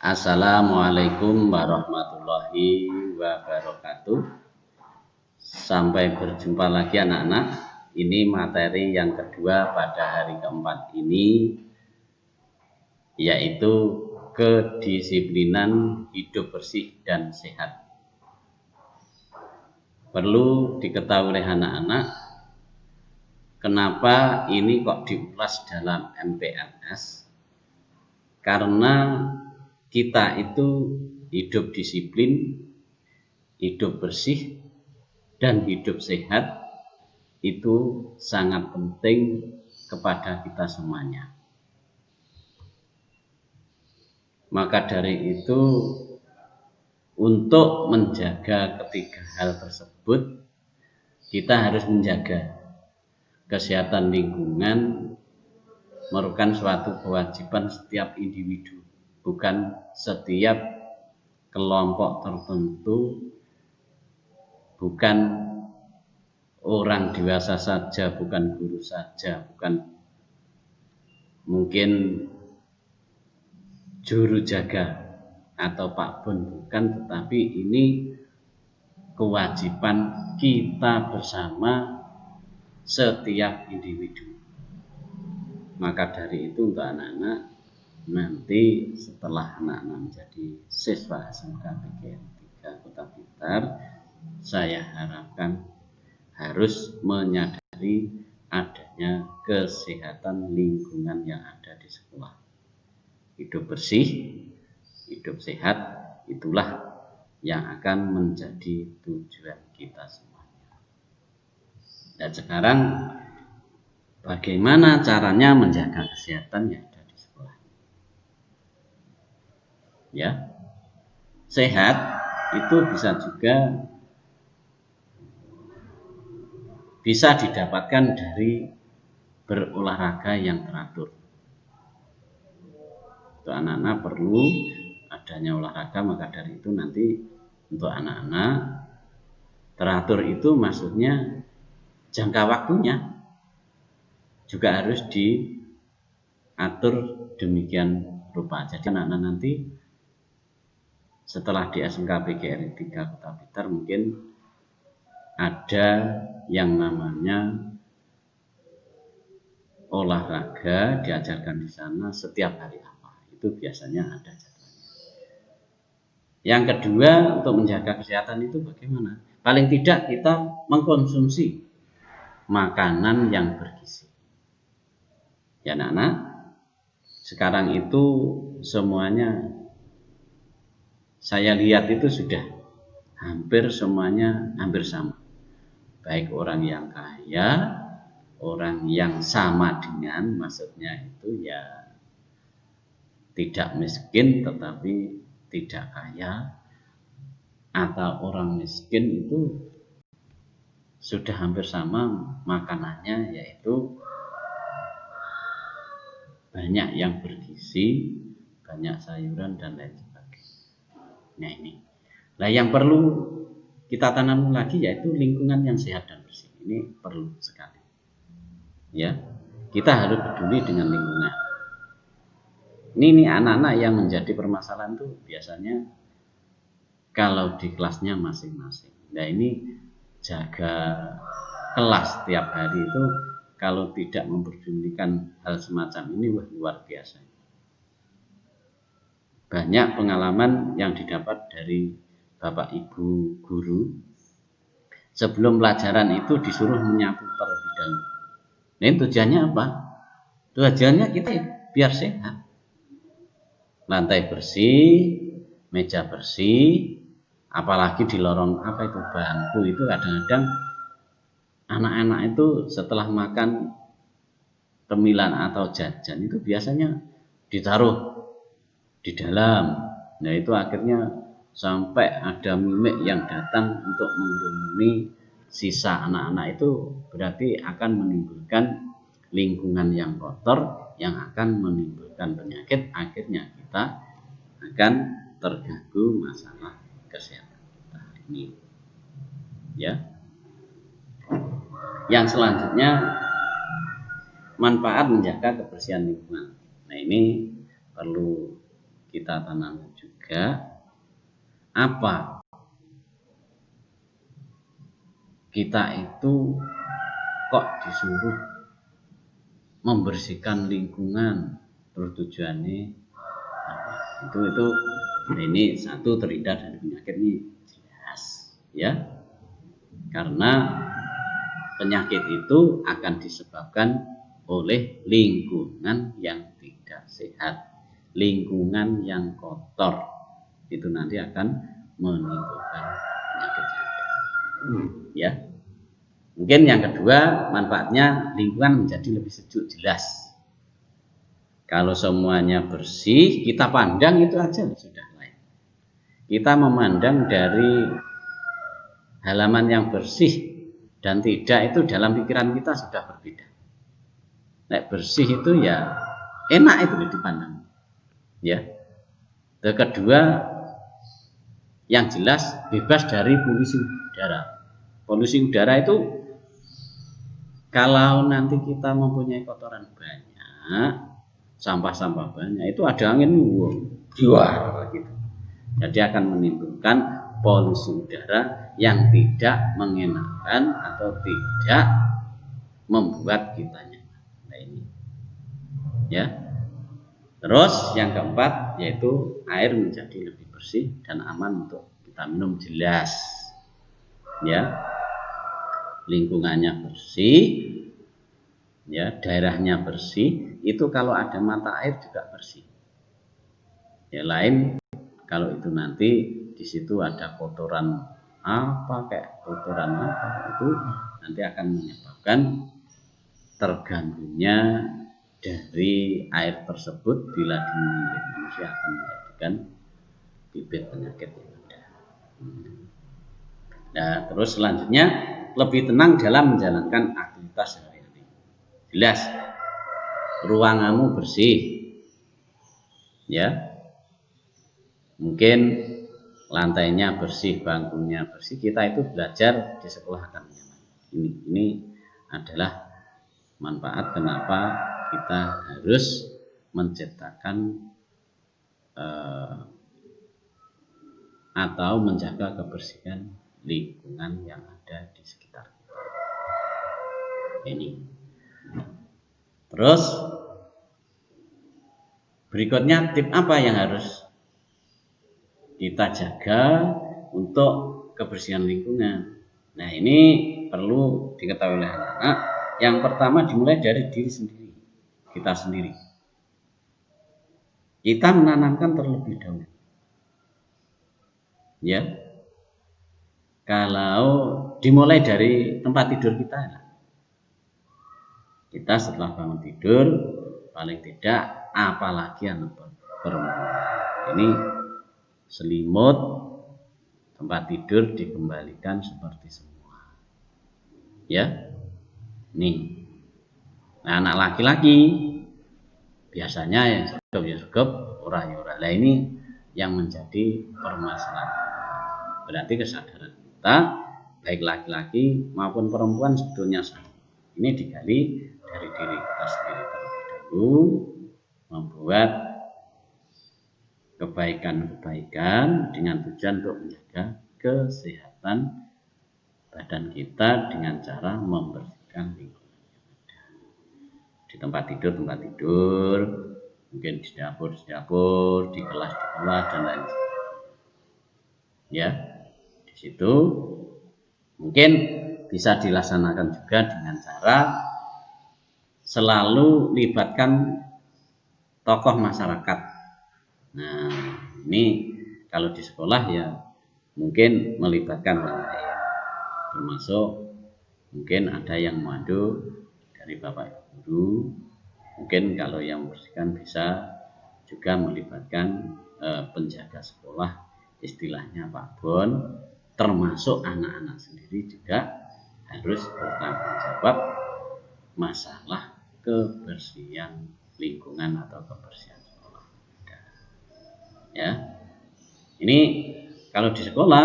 Assalamualaikum warahmatullahi wabarakatuh. Sampai berjumpa lagi anak-anak. Ini materi yang kedua pada hari keempat ini, yaitu kedisiplinan hidup bersih dan sehat. Perlu diketahui oleh anak-anak, kenapa ini kok diulas dalam MPLS? Karena kita itu hidup disiplin, hidup bersih, dan hidup sehat itu sangat penting kepada kita semuanya. Maka dari itu, untuk menjaga ketiga hal tersebut, kita harus menjaga kesehatan lingkungan, merupakan suatu kewajiban setiap individu, bukan setiap kelompok tertentu, bukan orang dewasa saja, bukan guru saja, bukan mungkin juru jaga atau Pak Bun, bukan, tetapi ini kewajiban kita bersama setiap individu. Maka dari itu untuk anak-anak, nanti setelah anak-anak menjadi siswa SMK PGRI 3 Kota Blitar, saya harapkan harus menyadari adanya kesehatan lingkungan yang ada di sekolah. Hidup bersih, hidup sehat, itulah yang akan menjadi tujuan kita semuanya. Dan sekarang, bagaimana caranya menjaga kesehatan yang ada di sekolah? Ya, sehat itu bisa didapatkan dari berolahraga yang teratur. Untuk anak-anak perlu adanya olahraga, maka dari itu nanti untuk anak-anak teratur itu maksudnya jangka waktunya juga harus diatur demikian rupa. Jadi anak-anak nanti setelah di SMK PGRI 3 Kota Blitar mungkin ada yang namanya olahraga diajarkan di sana setiap hari apa. Itu biasanya ada jadwalnya. Yang kedua, untuk menjaga kesehatan itu bagaimana? Paling tidak kita mengkonsumsi makanan yang bergizi. Ya anak-anak, sekarang itu semuanya saya lihat itu sudah hampir semuanya hampir sama. Baik orang yang kaya, orang yang sama dengan, maksudnya itu ya tidak miskin tetapi tidak kaya, atau orang miskin itu sudah hampir sama makanannya, yaitu banyak yang bergizi, banyak sayuran dan lain sebagainya. Nah ini, nah yang perlu kita tanam lagi yaitu lingkungan yang sehat dan bersih. Ini perlu sekali. Ya, kita harus peduli dengan lingkungan. Ini anak-anak yang menjadi permasalahan itu biasanya kalau di kelasnya masing-masing. Nah ini jaga kelas tiap hari itu kalau tidak memperdulikan hal semacam ini, wah luar biasa. Banyak pengalaman yang didapat dari Bapak Ibu guru. Sebelum pelajaran itu disuruh menyapu terlebih dahulu. Nah ini tujuannya apa? Tujuannya kita biar sehat. Lantai bersih, meja bersih, apalagi di lorong apa itu bangku itu kadang-kadang anak-anak itu setelah makan cemilan atau jajan itu biasanya ditaruh di dalam. Nah itu akhirnya sampai ada mimik yang datang untuk mengerumuni sisa anak-anak, itu berarti akan menimbulkan lingkungan yang kotor yang akan menimbulkan penyakit. Akhirnya kita akan terganggu masalah kesehatan kita ini. Ya. Yang selanjutnya, manfaat menjaga kebersihan lingkungan. Nah ini perlu kita tanamkan juga, apa kita itu kok disuruh membersihkan lingkungan, terus tujuannya apa? Itu ini satu, terhindar dari penyakit ini jelas, ya, karena penyakit itu akan disebabkan oleh lingkungan yang tidak sehat, lingkungan yang kotor, itu nanti akan menimbulkan penyakit yang ada. Ya, mungkin yang kedua, manfaatnya lingkungan menjadi lebih sejuk, jelas. Kalau semuanya bersih, kita pandang itu aja sudah lain. Kita memandang dari halaman yang bersih dan tidak itu dalam pikiran kita sudah berbeda. Nek bersih itu ya enak itu dipandang. Ya. Yang kedua, yang jelas bebas dari polusi udara. Polusi udara itu kalau nanti kita mempunyai kotoran banyak, sampah-sampah banyak, itu ada angin jual gitu. Jadi akan menimbulkan polusi udara yang tidak mengenakan atau tidak membuat kita nyaman. Nah ini, ya. Terus yang keempat yaitu air menjadi lebih bersih dan aman untuk kita minum, jelas. Ya, lingkungannya bersih, ya, daerahnya bersih. Itu kalau ada mata air juga bersih. Ya, lain kalau itu nanti di situ ada kotoran apa, kayak kotoran apa, itu nanti akan menyebabkan terganggunya dari air tersebut bila diminum oleh manusia, akan menjadikan bibit penyakit yang ada. Nah, terus selanjutnya lebih tenang dalam menjalankan aktivitas sehari-hari. Jelas, ruanganmu bersih, ya. Mungkin lantainya bersih, bangkunya bersih, kita itu belajar di sekolah akan nyaman. Ini adalah manfaat kenapa kita harus menciptakan atau menjaga kebersihan lingkungan yang ada di sekitar kita. Ini. Terus berikutnya, tip apa yang harus kita jaga untuk kebersihan lingkungan? Nah, ini perlu diketahui oleh anak-anak. Yang pertama dimulai dari diri sendiri, kita sendiri. Kita menanamkan terlebih dahulu. Ya, kalau dimulai dari tempat tidur kita, kita setelah bangun tidur paling tidak, apalagi anak perempuan, ini selimut tempat tidur dikembalikan seperti semua. Ya, nih. Nah, anak laki-laki biasanya yang sergap, ora-ora. Nah, ini yang menjadi permasalahan. Berarti kesadaran kita, baik laki-laki maupun perempuan, sebetulnya sama. Ini digali dari diri kita sendiri terlebih dahulu, membuat kebaikan-kebaikan dengan tujuan untuk menjaga kesehatan badan kita dengan cara membersihkan lingkungan yang ada. Di tempat tidur, mungkin di dapur, di kelas, dan lain sebagainya. Ya, di situ mungkin bisa dilaksanakan juga dengan cara selalu libatkan tokoh masyarakat. Nah, ini kalau di sekolah ya mungkin melibatkan orang lain, termasuk mungkin ada yang mengadu dari bapak guru. Mungkin kalau yang membersihkan bisa juga melibatkan penjaga sekolah, istilahnya Pak Bon, termasuk anak-anak sendiri juga harus bertanggung jawab masalah kebersihan lingkungan atau kebersihan sekolah. Ya, ini kalau di sekolah,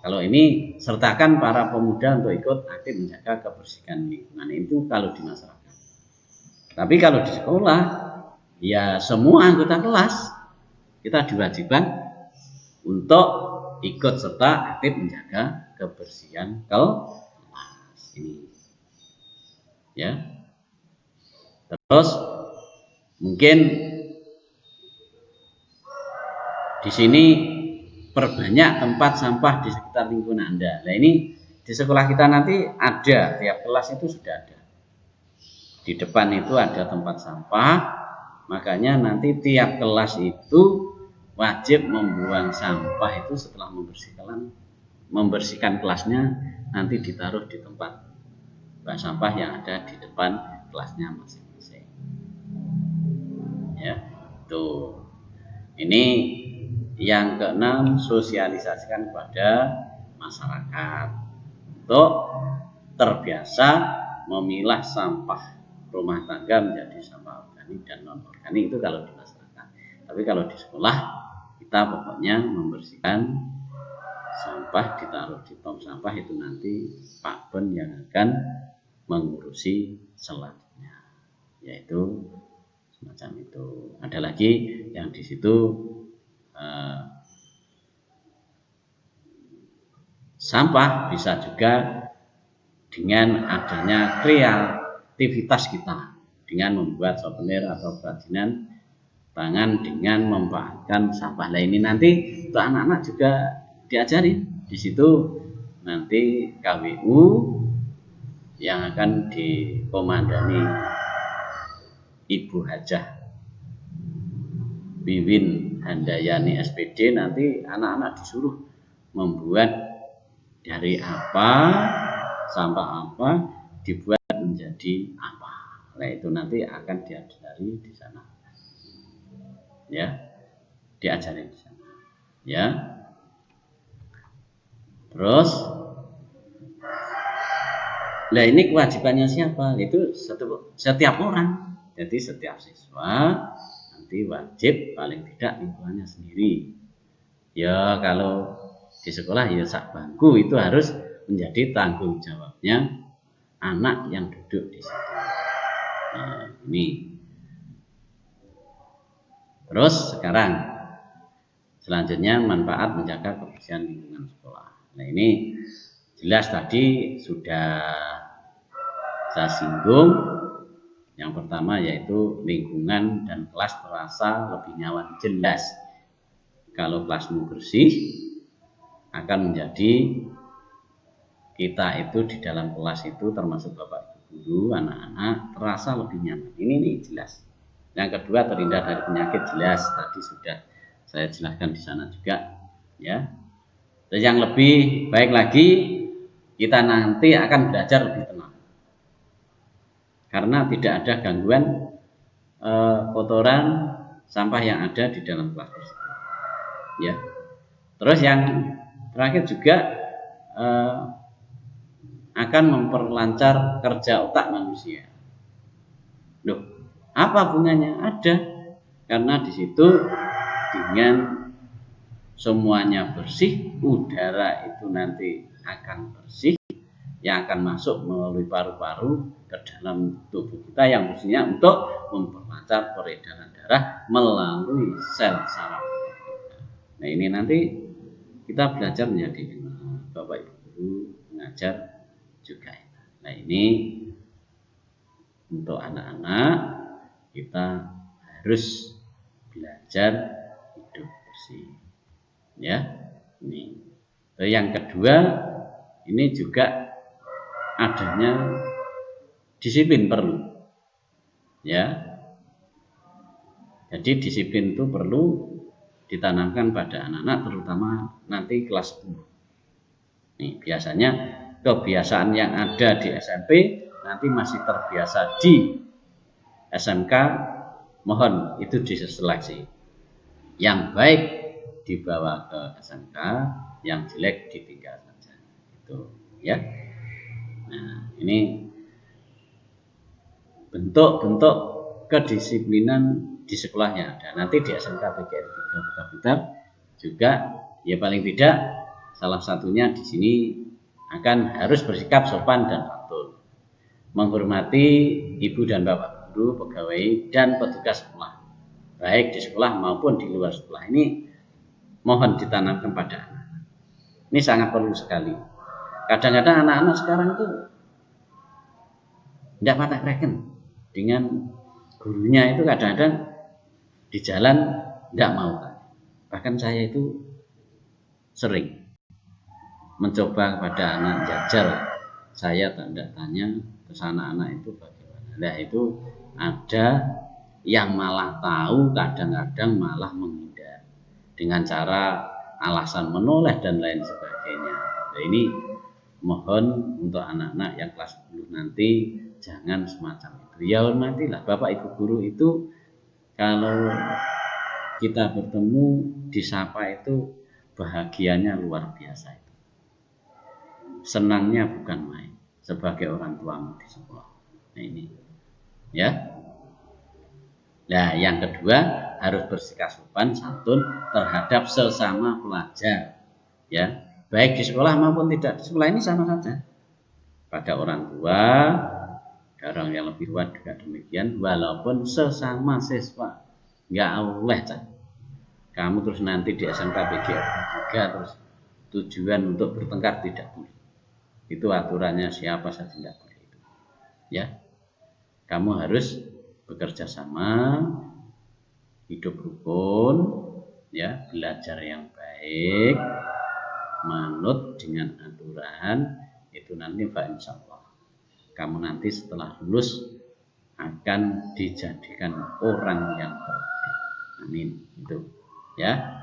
kalau ini sertakan para pemuda untuk ikut aktif menjaga kebersihan lingkungan, itu kalau di masyarakat. Tapi kalau di sekolah, ya semua anggota kelas kita diwajibkan untuk ikut serta aktif menjaga kebersihan kelas ini. Ya. Terus mungkin di sini perbanyak tempat sampah di sekitar lingkungan Anda. Nah, ini di sekolah kita nanti ada, tiap kelas itu sudah ada. Di depan itu ada tempat sampah, makanya nanti tiap kelas itu wajib membuang sampah itu setelah membersihkan kelasnya, nanti ditaruh di tempat buang sampah yang ada di depan kelasnya masing-masing. Ya, tuh. Ini yang keenam, sosialisasikan kepada masyarakat untuk terbiasa memilah sampah rumah tangga menjadi sampah organik dan non organik, itu kalau di masyarakat. Tapi kalau di sekolah kita pokoknya membersihkan sampah, ditaruh di tong sampah, itu nanti Pak Ben yang akan mengurusi selanjutnya, yaitu semacam itu. Ada lagi yang di situ sampah bisa juga dengan adanya kreativitas kita dengan membuat souvenir atau kerajinan tangan dengan memanfaatkan sampah. Nah, ini nanti untuk anak-anak juga diajari. Di situ nanti KWU yang akan dikomandani Ibu Hajah Wiwin Handayani SPD, nanti anak-anak disuruh membuat dari apa, sampah apa dibuat menjadi apa. Nah, itu nanti akan diajari di sana. Ya, diajari di sana. Ya. Terus, nah ini kewajibannya siapa? Itu setiap orang. Jadi setiap siswa nanti wajib paling tidak lingkungannya sendiri. Ya, kalau di sekolah ya sak bangku itu harus menjadi tanggung jawabnya anak yang duduk di situ. Nah, ini. Terus sekarang selanjutnya manfaat menjaga kebersihan lingkungan sekolah. Nah, ini jelas tadi sudah saya singgung. Yang pertama yaitu lingkungan dan kelas terasa lebih nyaman. Jelas kalau kelasmu bersih akan menjadi kita itu di dalam kelas itu termasuk bapak guru, anak-anak terasa lebih nyaman. Ini jelas. Yang kedua, terhindar dari penyakit, jelas tadi sudah saya jelaskan di sana juga, ya. Dan yang lebih baik lagi, kita nanti akan belajar lebih tenang karena tidak ada gangguan kotoran sampah yang ada di dalam kelas tersebut, ya. Terus yang terakhir juga akan memperlancar kerja otak manusia. Loh, apa bunganya? Ada, karena di situ dengan semuanya bersih, udara itu nanti akan bersih, yang akan masuk melalui paru-paru ke dalam tubuh kita yang fungsinya untuk memperlancar peredaran darah melalui sel saraf. Nah, ini nanti kita belajar menjadi Bapak Ibu guru mengajar juga. Nah, ini untuk anak-anak kita harus belajar hidup bersih, ya. Ini. Yang kedua, ini juga adanya disiplin perlu, ya. Jadi disiplin itu perlu ditanamkan pada anak-anak, terutama nanti kelas 10. Nih, biasanya kebiasaan yang ada di SMP nanti masih terbiasa di SMK, mohon itu diseleksi. Yang baik dibawa ke SMK, yang jelek ditinggal saja. Itu, ya. Nah, ini bentuk-bentuk kedisiplinan di sekolahnya ada. Nanti di SMK PGR 3 Kota juga, ya paling tidak salah satunya di sini akan harus bersikap sopan dan santun, menghormati ibu dan bapak guru, pegawai dan petugas sekolah, baik di sekolah maupun di luar sekolah ini mohon ditanamkan pada anak. Ini sangat perlu sekali. Kadang-kadang anak-anak sekarang itu tidak patah reken dengan gurunya, itu kadang-kadang di jalan tidak mau. Bahkan saya itu sering mencoba kepada anak jajal, saya tidak tanya ke sana anak itu bagaimana. Nah itu ada yang malah tahu, kadang-kadang malah menghindar dengan cara alasan menoleh dan lain sebagainya. Nah ini mohon untuk anak-anak yang kelas 10 nanti jangan semacam itu. Ya hormatilah Bapak Ibu guru itu, kalau kita bertemu disapa itu bahagianya luar biasa itu. Senangnya bukan main sebagai orang tuamu di sekolah. Nah ini ya. Nah yang kedua harus bersikap sopan santun terhadap sesama pelajar ya, baik di sekolah maupun tidak di sekolah, ini sama saja. Pada orang tua, orang yang lebih tua juga demikian, walaupun sesama siswa nggak boleh kamu terus nanti di SMK PGRI 3 terus tujuan untuk bertengkar, tidak boleh. Itu aturannya siapa saja tidak boleh itu. Ya, kamu harus bekerja sama, hidup rukun, ya, belajar yang baik, manut dengan aturan, itu nanti insya Allah kamu nanti setelah lulus akan dijadikan orang yang terbaik. Amin. Itu ya.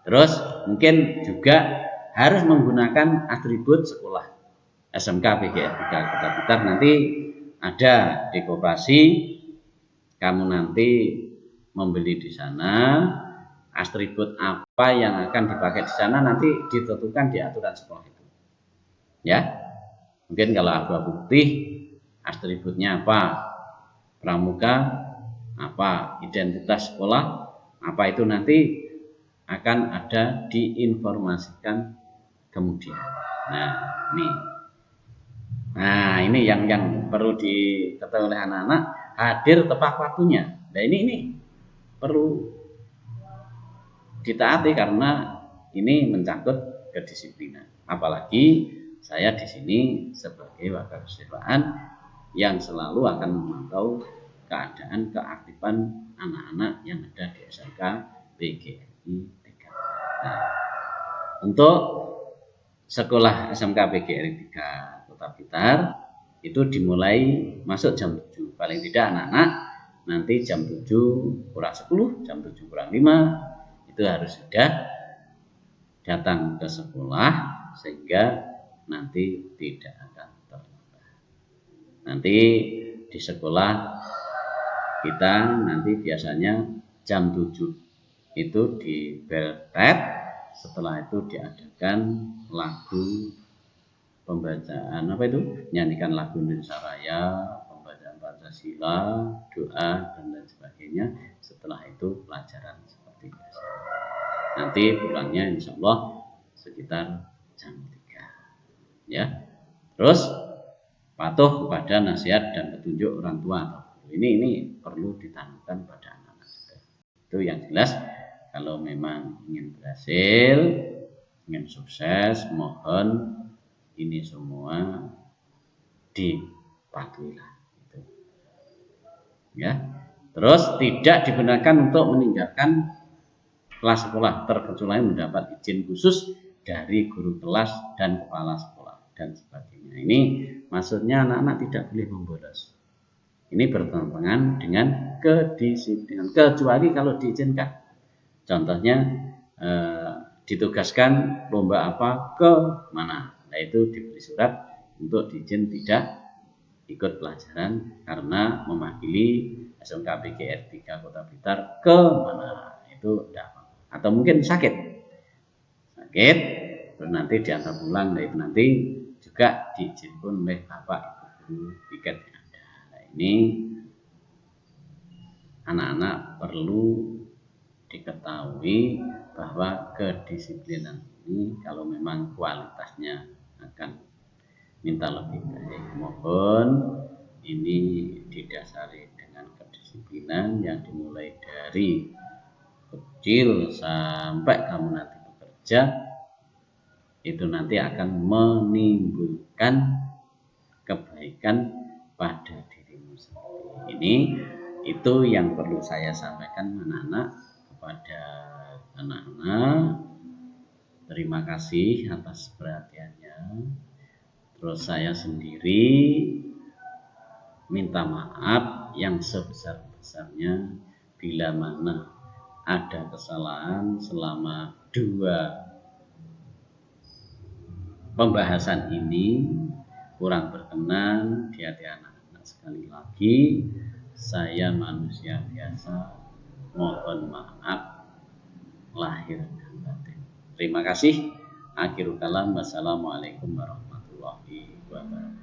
Terus mungkin juga harus menggunakan atribut sekolah SMK PGRI 3 Kota Blitar. Nanti ada di koperasi, kamu nanti membeli di sana, atribut apa yang akan dipakai di sana nanti ditentukan di aturan sekolah itu. Ya, mungkin kalau abu-abu putih atributnya apa, pramuka apa, identitas sekolah apa, itu nanti akan ada diinformasikan kemudian. Nah ini yang perlu diketahui oleh anak-anak, hadir tepat waktunya. Nah ini perlu ditaati karena ini mencangkut kedisiplinan. Apalagi saya di sini sebagai wakil keseluruhan yang selalu akan memantau keadaan keaktifan anak-anak yang ada di SMK PGRI 3. Nah, untuk sekolah SMK PGRI 3 Kota Blitar itu dimulai masuk jam 7. Paling tidak anak-anak nanti jam 7 kurang 10, jam 7 kurang 5 itu harus sudah datang ke sekolah sehingga nanti tidak akan terlambat. Nanti di sekolah kita nanti biasanya jam 7 itu di bel tet, setelah itu diadakan lagu pembacaan nyanyikan lagu Indonesia Raya, pembacaan Pancasila, doa dan lain sebagainya. Setelah itu pelajaran seperti biasa. Nanti pulangnya insya Allah sekitar jam 3 ya. Terus patuh kepada nasihat dan petunjuk orang tua. Ini perlu ditanamkan pada anak-anak. Itu yang jelas. Kalau memang ingin berhasil, ingin sukses, mohon ini semua dipatuhilah. Ya. Terus tidak digunakan untuk meninggalkan kelas sekolah terkecuali mendapat izin khusus dari guru kelas dan kepala sekolah dan sebagainya. Ini maksudnya anak-anak tidak boleh membolos. Ini bertentangan dengan kedisiplinan, kecuali kalau diizinkan. Contohnya ditugaskan lomba apa ke mana, nah itu diberi surat untuk diizin tidak ikut pelajaran karena mewakili SMK PGRI 3 Kota Blitar ke mana, itu tidak apa. Atau mungkin sakit terus nanti diantar pulang, nah itu nanti juga diizinkan oleh bapak ibu guru tiket yang ada. Nah ini anak-anak perlu diketahui bahwa kedisiplinan ini kalau memang kualitasnya akan minta lebih baik, mohon ini didasari dengan kedisiplinan. kedisiplinan yang dimulai dari kecil sampai kamu nanti bekerja, itu nanti akan menimbulkan kebaikan pada dirimu sendiri. Ini itu yang perlu saya sampaikan anak-anak kepada anak-anak. Terima kasih atas perhatiannya. Terus saya sendiri minta maaf yang sebesar-besarnya bila mana ada kesalahan selama 2 pembahasan ini kurang berkenan di hati anak-anak. Sekali lagi, saya manusia biasa, mohon maaf lahir dan batin. Terima kasih. Akhirul kalam. Wassalamualaikum warahmatullahi wabarakatuh.